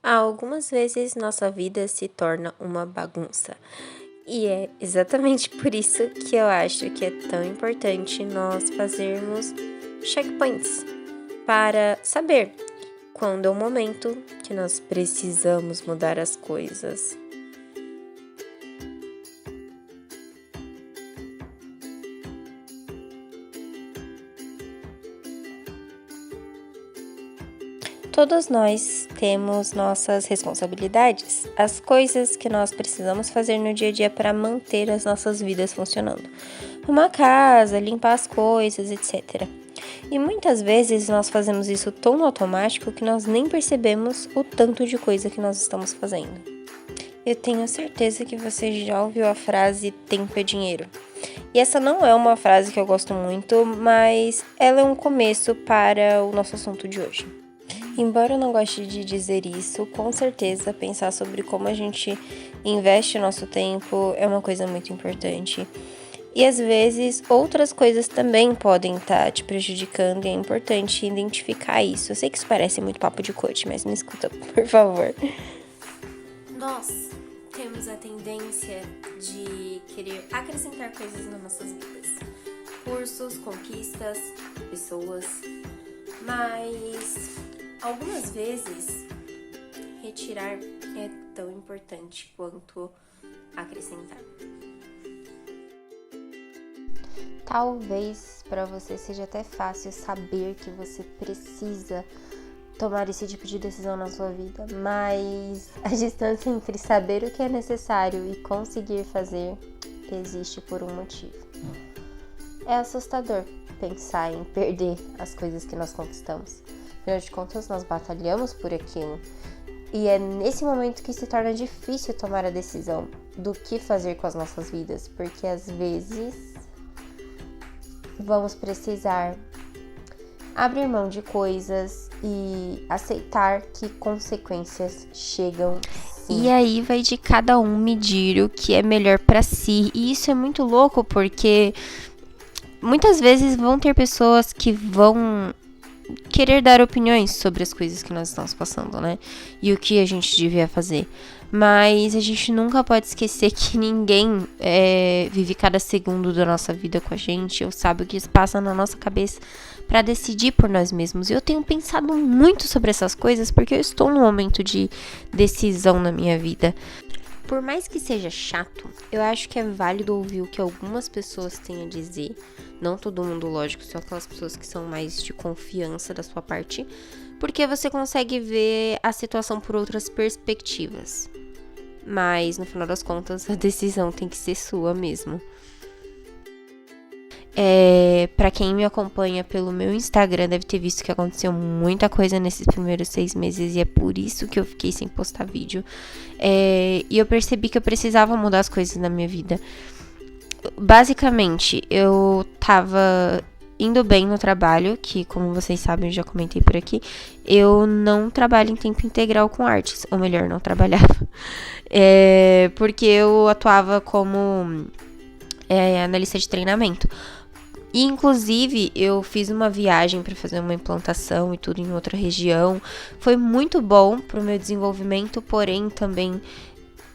Algumas vezes nossa vida se torna uma bagunça. E é exatamente por isso que eu acho que é tão importante nós fazermos checkpoints para saber quando é o momento que nós precisamos mudar as coisas. Todos nós temos nossas responsabilidades, as coisas que nós precisamos fazer no dia a dia para manter as nossas vidas funcionando. Arrumar a casa, limpar as coisas, etc. E muitas vezes nós fazemos isso tão no automático que nós nem percebemos o tanto de coisa que nós estamos fazendo. Eu tenho certeza que você já ouviu a frase "tempo é dinheiro". E essa não é uma frase que eu gosto muito, mas ela é um começo para o nosso assunto de hoje. Embora eu não goste de dizer isso, com certeza pensar sobre como a gente investe o nosso tempo é uma coisa muito importante. E às vezes outras coisas também podem estar te prejudicando e é importante identificar isso. Eu sei que isso parece muito papo de coach, mas me escuta, por favor. Nós temos a tendência de querer acrescentar coisas nas nossas vidas. Cursos, conquistas, pessoas, mas algumas vezes retirar é tão importante quanto acrescentar. Talvez para você seja até fácil saber que você precisa tomar esse tipo de decisão na sua vida, mas a distância entre saber o que é necessário e conseguir fazer existe por um motivo. É assustador pensar em perder as coisas que nós conquistamos. Afinal de contas, nós batalhamos por aquilo. E é nesse momento que se torna difícil tomar a decisão do que fazer com as nossas vidas, porque às vezes vamos precisar abrir mão de coisas e aceitar que consequências chegam. Sim. E aí vai de cada um medir o que é melhor para si. E isso é muito louco, porque muitas vezes vão ter pessoas que vão querer dar opiniões sobre as coisas que nós estamos passando, né? E o que a gente devia fazer. Mas a gente nunca pode esquecer que ninguém vive cada segundo da nossa vida com a gente, ou sabe o que se passa na nossa cabeça para decidir por nós mesmos. E eu tenho pensado muito sobre essas coisas porque eu estou num momento de decisão na minha vida. Por mais que seja chato, eu acho que é válido ouvir o que algumas pessoas têm a dizer. Não todo mundo, lógico, só aquelas pessoas que são mais de confiança da sua parte, porque você consegue ver a situação por outras perspectivas. Mas, no final das contas, a decisão tem que ser sua mesmo. Pra quem me acompanha pelo meu Instagram, deve ter visto que aconteceu muita coisa nesses primeiros 6 meses e é por isso que eu fiquei sem postar vídeo. E eu percebi que eu precisava mudar as coisas na minha vida. Basicamente, eu tava indo bem no trabalho, que como vocês sabem, eu já comentei por aqui, eu não trabalho em tempo integral com artes, ou melhor, não trabalhava. Porque eu atuava como analista de treinamento. E, inclusive, eu fiz uma viagem para fazer uma implantação e tudo em outra região. Foi muito bom pro meu desenvolvimento, porém também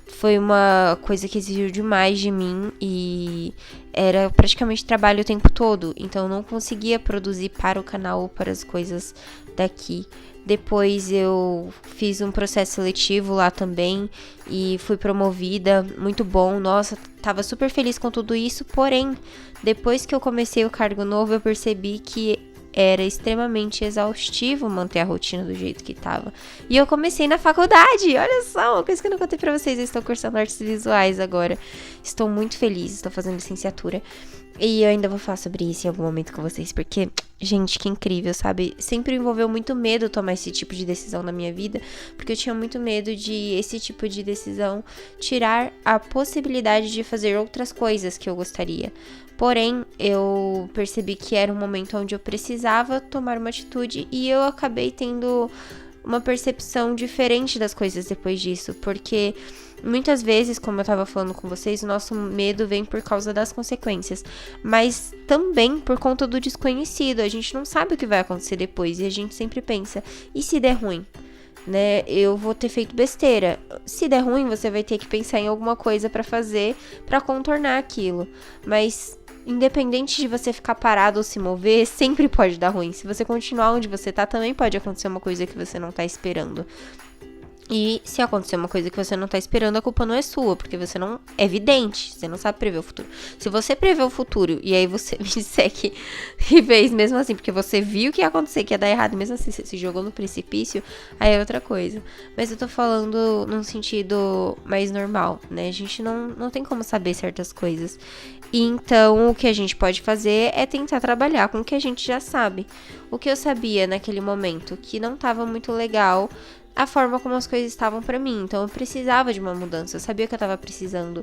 foi uma coisa que exigiu demais de mim e era praticamente trabalho o tempo todo. Então eu não conseguia produzir para o canal ou para as coisas daqui. Depois eu fiz um processo seletivo lá também e fui promovida, muito bom, nossa, tava super feliz com tudo isso, porém, depois que eu comecei o cargo novo, eu percebi que era extremamente exaustivo manter a rotina do jeito que tava. E eu comecei na faculdade, olha só, uma coisa que eu não contei pra vocês, eu estou cursando artes visuais agora. Estou muito feliz, estou fazendo licenciatura. E eu ainda vou falar sobre isso em algum momento com vocês, porque, gente, que incrível, sabe? Sempre envolveu muito medo tomar esse tipo de decisão na minha vida, porque eu tinha muito medo de esse tipo de decisão tirar a possibilidade de fazer outras coisas que eu gostaria. Porém, eu percebi que era um momento onde eu precisava tomar uma atitude e eu acabei tendo uma percepção diferente das coisas depois disso, porque muitas vezes, como eu tava falando com vocês, o nosso medo vem por causa das consequências, mas também por conta do desconhecido. A gente não sabe o que vai acontecer depois e a gente sempre pensa, e se der ruim? né, eu vou ter feito besteira. Se der ruim, você vai ter que pensar em alguma coisa pra fazer, pra contornar aquilo. Mas independente de você ficar parado ou se mover, sempre pode dar ruim. Se você continuar onde você tá, também pode acontecer uma coisa que você não tá esperando. E se acontecer uma coisa que você não tá esperando, a culpa não é sua, porque você não é vidente, você não sabe prever o futuro. Se você prever o futuro e aí você me disser que fez mesmo assim, porque você viu que ia acontecer, que ia dar errado, mesmo assim você se jogou no precipício, aí é outra coisa. Mas eu tô falando num sentido mais normal, né? A gente não tem como saber certas coisas. E então o que a gente pode fazer é tentar trabalhar com o que a gente já sabe. O que eu sabia naquele momento, que não tava muito legal a forma como as coisas estavam pra mim. Então eu precisava de uma mudança. Eu sabia que eu tava precisando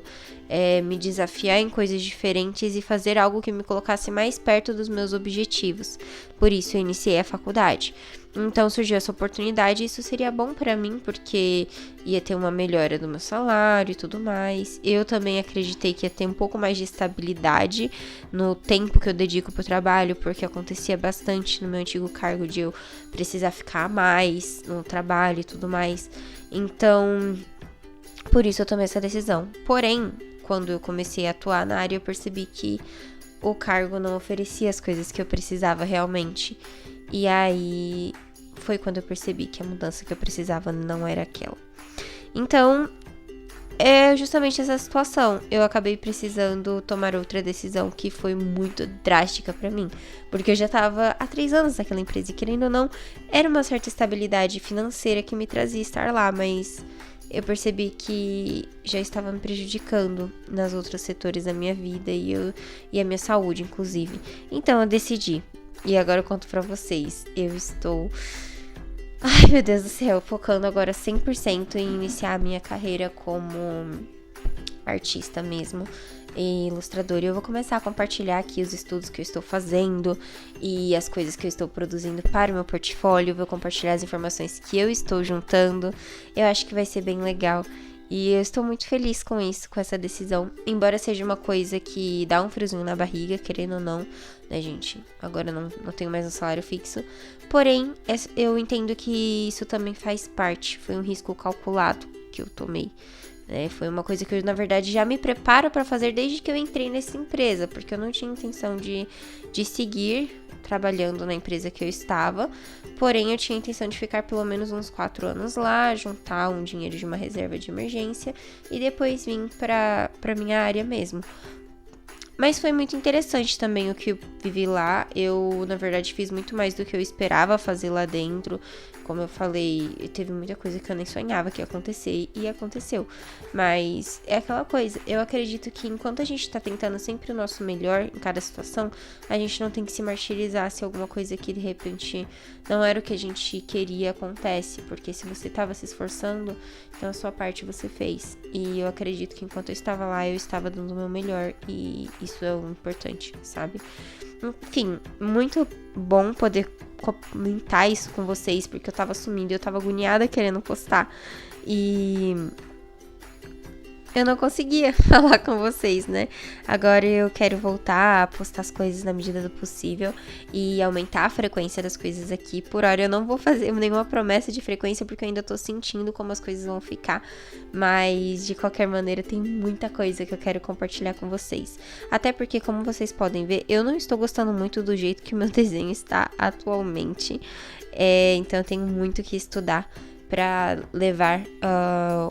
me desafiar em coisas diferentes e fazer algo que me colocasse mais perto dos meus objetivos. Por isso eu iniciei a faculdade. Então surgiu essa oportunidade e isso seria bom pra mim, porque ia ter uma melhora do meu salário e tudo mais. Eu também acreditei que ia ter um pouco mais de estabilidade no tempo que eu dedico pro trabalho, porque acontecia bastante no meu antigo cargo de eu precisar ficar mais no trabalho e tudo mais. Então, por isso eu tomei essa decisão. Porém, quando eu comecei a atuar na área, eu percebi que o cargo não oferecia as coisas que eu precisava realmente. E aí foi quando eu percebi que a mudança que eu precisava não era aquela. Então, é justamente essa situação. Eu acabei precisando tomar outra decisão que foi muito drástica pra mim. Porque eu já tava há 3 anos naquela empresa e, querendo ou não, era uma certa estabilidade financeira que me trazia estar lá. Mas eu percebi que já estava me prejudicando nos outros setores da minha vida e a minha saúde, inclusive. Então eu decidi. E agora eu conto pra vocês. Eu estou... Ai, meu Deus do céu. Focando agora 100% em iniciar a minha carreira como artista mesmo. E ilustradora. E eu vou começar a compartilhar aqui os estudos que eu estou fazendo. E as coisas que eu estou produzindo para o meu portfólio. Vou compartilhar as informações que eu estou juntando. Eu acho que vai ser bem legal. E eu estou muito feliz com isso, com essa decisão. Embora seja uma coisa que dá um friozinho na barriga, querendo ou não, né, gente? Agora não tenho mais um salário fixo. Porém, eu entendo que isso também faz parte. Foi um risco calculado que eu tomei. Foi uma coisa que eu, na verdade, já me preparo para fazer desde que eu entrei nessa empresa. Porque eu não tinha intenção de seguir trabalhando na empresa que eu estava. Porém, eu tinha a intenção de ficar pelo menos uns 4 anos lá, juntar um dinheiro de uma reserva de emergência e depois vir pra minha área mesmo. Mas foi muito interessante também o que eu vivi lá. Eu, na verdade, fiz muito mais do que eu esperava fazer lá dentro. Como eu falei, teve muita coisa que eu nem sonhava que ia acontecer e aconteceu. Mas é aquela coisa, eu acredito que enquanto a gente tá tentando sempre o nosso melhor em cada situação, a gente não tem que se martirizar se alguma coisa que de repente não era o que a gente queria acontece. Porque se você tava se esforçando, então a sua parte você fez. E eu acredito que enquanto eu estava lá, eu estava dando o meu melhor e isso é o importante, sabe? Enfim, muito bom poder comentar isso com vocês, porque eu tava sumindo, eu tava agoniada querendo postar e eu não conseguia falar com vocês, né? Agora eu quero voltar a postar as coisas na medida do possível e aumentar a frequência das coisas aqui. Por hora eu não vou fazer nenhuma promessa de frequência porque eu ainda tô sentindo como as coisas vão ficar. Mas de qualquer maneira tem muita coisa que eu quero compartilhar com vocês. Até porque, como vocês podem ver, eu não estou gostando muito do jeito que o meu desenho está atualmente. Então eu tenho muito que estudar pra levar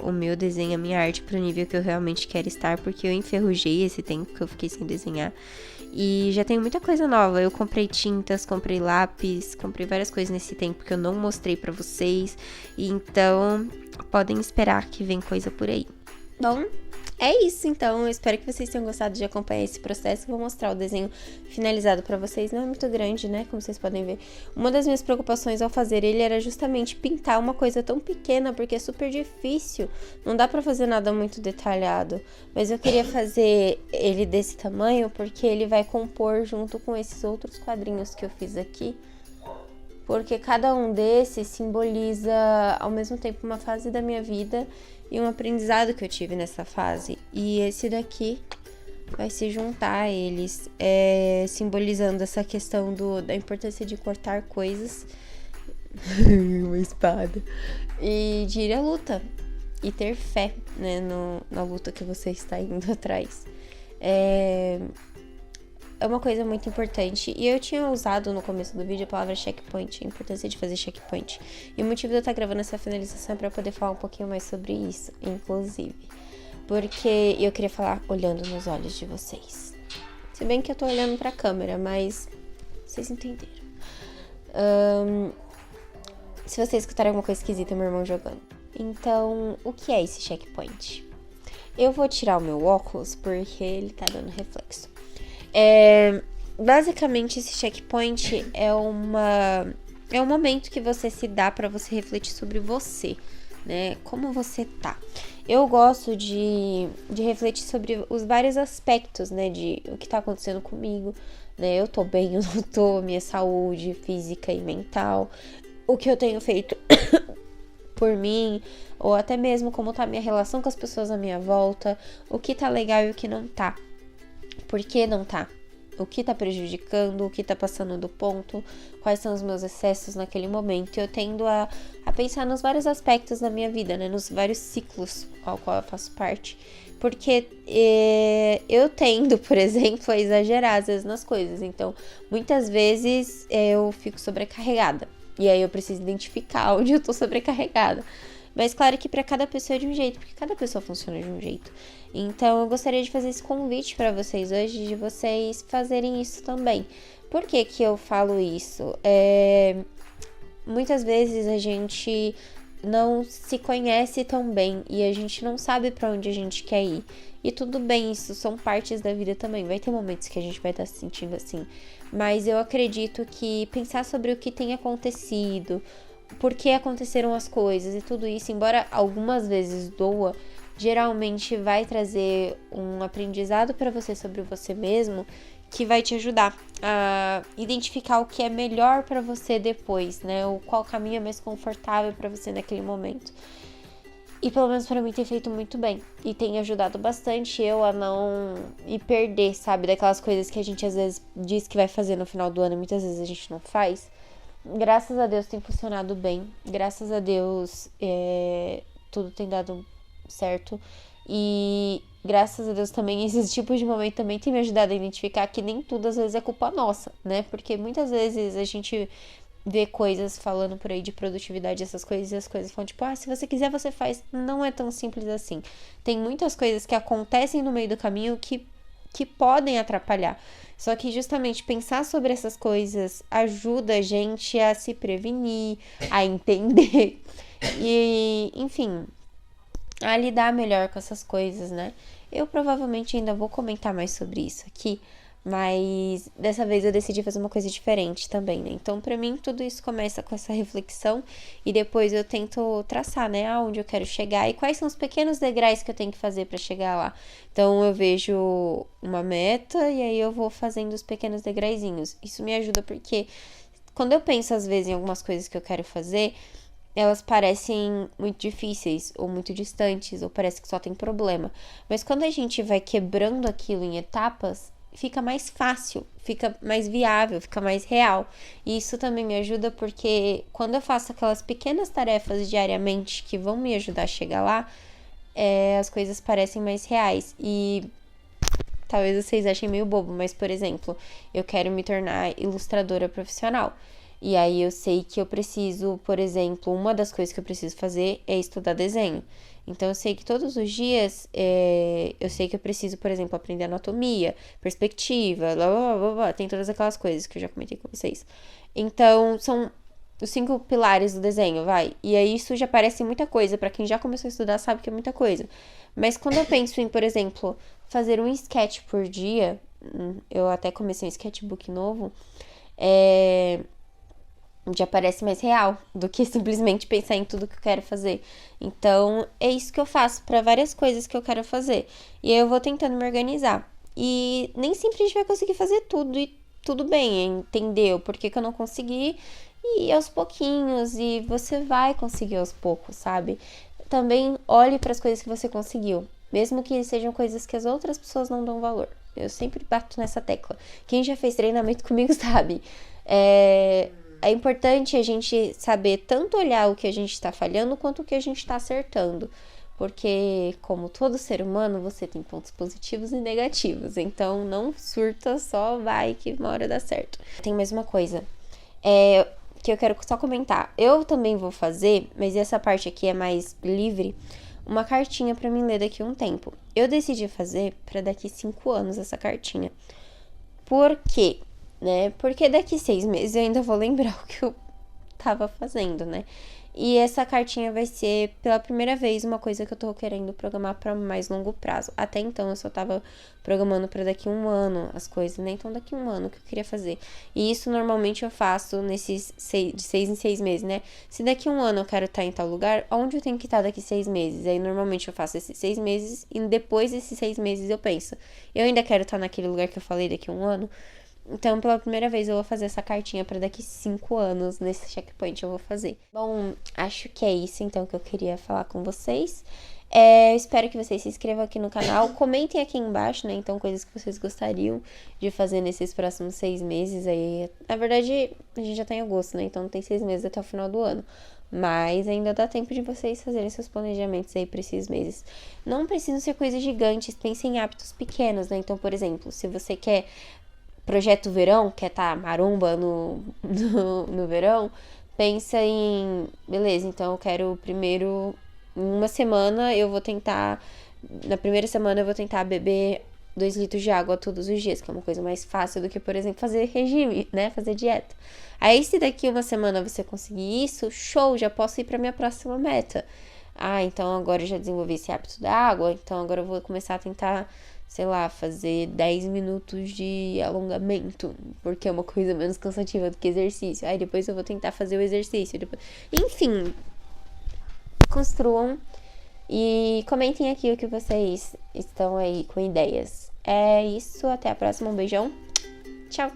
o meu desenho, a minha arte pro nível que eu realmente quero estar, porque eu enferrujei esse tempo que eu fiquei sem desenhar. E já tenho muita coisa nova. Eu comprei tintas, comprei lápis, comprei várias coisas nesse tempo que eu não mostrei pra vocês. E então, podem esperar que vem coisa por aí. Bom, é isso, então. Eu espero que vocês tenham gostado de acompanhar esse processo. Vou mostrar o desenho finalizado pra vocês. Não é muito grande, né? Como vocês podem ver. Uma das minhas preocupações ao fazer ele era justamente pintar uma coisa tão pequena, porque é super difícil. Não dá pra fazer nada muito detalhado. Mas eu queria fazer ele desse tamanho, porque ele vai compor junto com esses outros quadrinhos que eu fiz aqui. Porque cada um desses simboliza, ao mesmo tempo, uma fase da minha vida e um aprendizado que eu tive nessa fase. E esse daqui vai se juntar a eles, simbolizando essa questão da importância de cortar coisas uma espada. E de ir à luta. E ter fé, né, na luta que você está indo atrás. É uma coisa muito importante. E eu tinha usado no começo do vídeo a palavra checkpoint, a importância de fazer checkpoint. E o motivo de eu estar gravando essa finalização é pra poder falar um pouquinho mais sobre isso, inclusive. Porque eu queria falar olhando nos olhos de vocês. Se bem que eu tô olhando pra câmera, mas vocês entenderam. Se vocês escutarem alguma coisa esquisita, meu irmão jogando. Então, o que é esse checkpoint? Eu vou tirar o meu óculos porque ele tá dando reflexo. Basicamente, esse checkpoint é um momento que você se dá pra você refletir sobre você, né? Como você tá. Eu gosto de refletir sobre os vários aspectos, né? De o que tá acontecendo comigo, né? Eu tô bem, eu não tô, minha saúde física e mental, o que eu tenho feito por mim, ou até mesmo como tá a minha relação com as pessoas à minha volta, o que tá legal e o que não tá. Por que não tá? O que tá prejudicando, o que tá passando do ponto, quais são os meus excessos naquele momento. Eu tendo a pensar nos vários aspectos da minha vida, né? Nos vários ciclos ao qual eu faço parte. Porque eu tendo, por exemplo, a exagerar às vezes nas coisas. Então, muitas vezes eu fico sobrecarregada. E aí eu preciso identificar onde eu tô sobrecarregada. Mas claro que para cada pessoa é de um jeito, porque cada pessoa funciona de um jeito. Então eu gostaria de fazer esse convite para vocês hoje, de vocês fazerem isso também. Por que que eu falo isso? Muitas vezes a gente não se conhece tão bem e a gente não sabe para onde a gente quer ir. E tudo bem, isso são partes da vida também. Vai ter momentos que a gente vai estar se sentindo assim. Mas eu acredito que pensar sobre o que tem acontecido, por que aconteceram as coisas e tudo isso, embora algumas vezes doa, geralmente vai trazer um aprendizado para você sobre você mesmo que vai te ajudar a identificar o que é melhor para você depois, né? O qual caminho é mais confortável para você naquele momento. E pelo menos pra mim tem feito muito bem. E tem ajudado bastante eu a não me perder, sabe? Daquelas coisas que a gente às vezes diz que vai fazer no final do ano e muitas vezes a gente não faz. Graças a Deus tem funcionado bem. Graças a Deus tudo tem dado certo. E graças a Deus também esses tipos de momento também tem me ajudado a identificar que nem tudo às vezes é culpa nossa, né? Porque muitas vezes a gente vê coisas falando por aí de produtividade, essas coisas, e as coisas falam tipo, se você quiser você faz. Não é tão simples assim. Tem muitas coisas que acontecem no meio do caminho que podem atrapalhar. Só que justamente pensar sobre essas coisas ajuda a gente a se prevenir, a entender e, enfim, a lidar melhor com essas coisas, né? Eu provavelmente ainda vou comentar mais sobre isso aqui, mas dessa vez eu decidi fazer uma coisa diferente também, né? Então, pra mim, tudo isso começa com essa reflexão e depois eu tento traçar, né? Aonde eu quero chegar e quais são os pequenos degraus que eu tenho que fazer pra chegar lá. Então, eu vejo uma meta e aí eu vou fazendo os pequenos degraizinhos. Isso me ajuda porque quando eu penso, às vezes, em algumas coisas que eu quero fazer, elas parecem muito difíceis ou muito distantes ou parece que só tem problema. Mas quando a gente vai quebrando aquilo em etapas, fica mais fácil, fica mais viável, fica mais real. E isso também me ajuda porque quando eu faço aquelas pequenas tarefas diariamente que vão me ajudar a chegar lá, as coisas parecem mais reais. E talvez vocês achem meio bobo, mas, por exemplo, eu quero me tornar ilustradora profissional. E aí eu sei que eu preciso, por exemplo, uma das coisas que eu preciso fazer é estudar desenho. Então eu sei que todos os dias, eu sei que eu preciso, por exemplo, aprender anatomia, perspectiva, blá, blá, blá, blá, tem todas aquelas coisas que eu já comentei com vocês. Então são os 5 pilares do desenho, vai. E aí isso já parece muita coisa, pra quem já começou a estudar sabe que é muita coisa. Mas quando eu penso em, por exemplo, fazer um sketch por dia, eu até comecei um sketchbook novo, já parece mais real do que simplesmente pensar em tudo que eu quero fazer. Então, é isso que eu faço para várias coisas que eu quero fazer. E aí eu vou tentando me organizar. E nem sempre a gente vai conseguir fazer tudo e tudo bem, entendeu? Porque que eu não consegui e aos pouquinhos e você vai conseguir aos poucos, sabe? Também olhe para as coisas que você conseguiu, mesmo que sejam coisas que as outras pessoas não dão valor. Eu sempre bato nessa tecla. Quem já fez treinamento comigo sabe. é importante a gente saber tanto olhar o que a gente está falhando quanto o que a gente está acertando. Porque, como todo ser humano, você tem pontos positivos e negativos. Então, não surta, só vai que uma hora dá certo. Tem mais uma coisa que eu quero só comentar. Eu também vou fazer, mas essa parte aqui é mais livre, uma cartinha pra mim ler daqui a um tempo. Eu decidi fazer pra daqui 5 anos essa cartinha. Por quê? Né? Porque daqui 6 meses eu ainda vou lembrar o que eu tava fazendo, né? E essa cartinha vai ser, pela primeira vez, uma coisa que eu tô querendo programar pra mais longo prazo. Até então, eu só tava programando pra daqui a um ano as coisas, né? Então, daqui a um ano que eu queria fazer. E isso, normalmente, eu faço nesses de 6 em 6 meses, né? Se daqui a um ano eu quero estar em tal lugar, onde eu tenho que estar daqui 6 meses? Aí, normalmente, eu faço esses 6 meses e depois desses 6 meses eu penso, eu ainda quero estar naquele lugar que eu falei daqui a um ano? Então, pela primeira vez, eu vou fazer essa cartinha pra daqui 5 anos. Nesse checkpoint eu vou fazer. Bom, acho que é isso, então, que eu queria falar com vocês. Espero que vocês se inscrevam aqui no canal. Comentem aqui embaixo, né? Então, coisas que vocês gostariam de fazer nesses próximos 6 meses aí. Na verdade, a gente já tá em agosto, né? Então, tem 6 meses até o final do ano. Mas ainda dá tempo de vocês fazerem seus planejamentos aí pra esses meses. Não precisam ser coisas gigantes. Pensem em hábitos pequenos, né? Então, por exemplo, se você quer... Projeto verão, quer tá maromba no verão, pensa em, beleza, então eu quero primeiro, em uma semana eu vou tentar, na primeira semana eu vou tentar beber 2 litros de água todos os dias, que é uma coisa mais fácil do que, por exemplo, fazer regime, né, fazer dieta. Aí se daqui uma semana você conseguir isso, show, já posso ir pra minha próxima meta. Ah, então agora eu já desenvolvi esse hábito da água, então agora eu vou começar a tentar, sei lá, fazer 10 minutos de alongamento, porque é uma coisa menos cansativa do que exercício. Aí depois eu vou tentar fazer o exercício. Enfim, construam e comentem aqui o que vocês estão aí com ideias. É isso, até a próxima, um beijão. Tchau!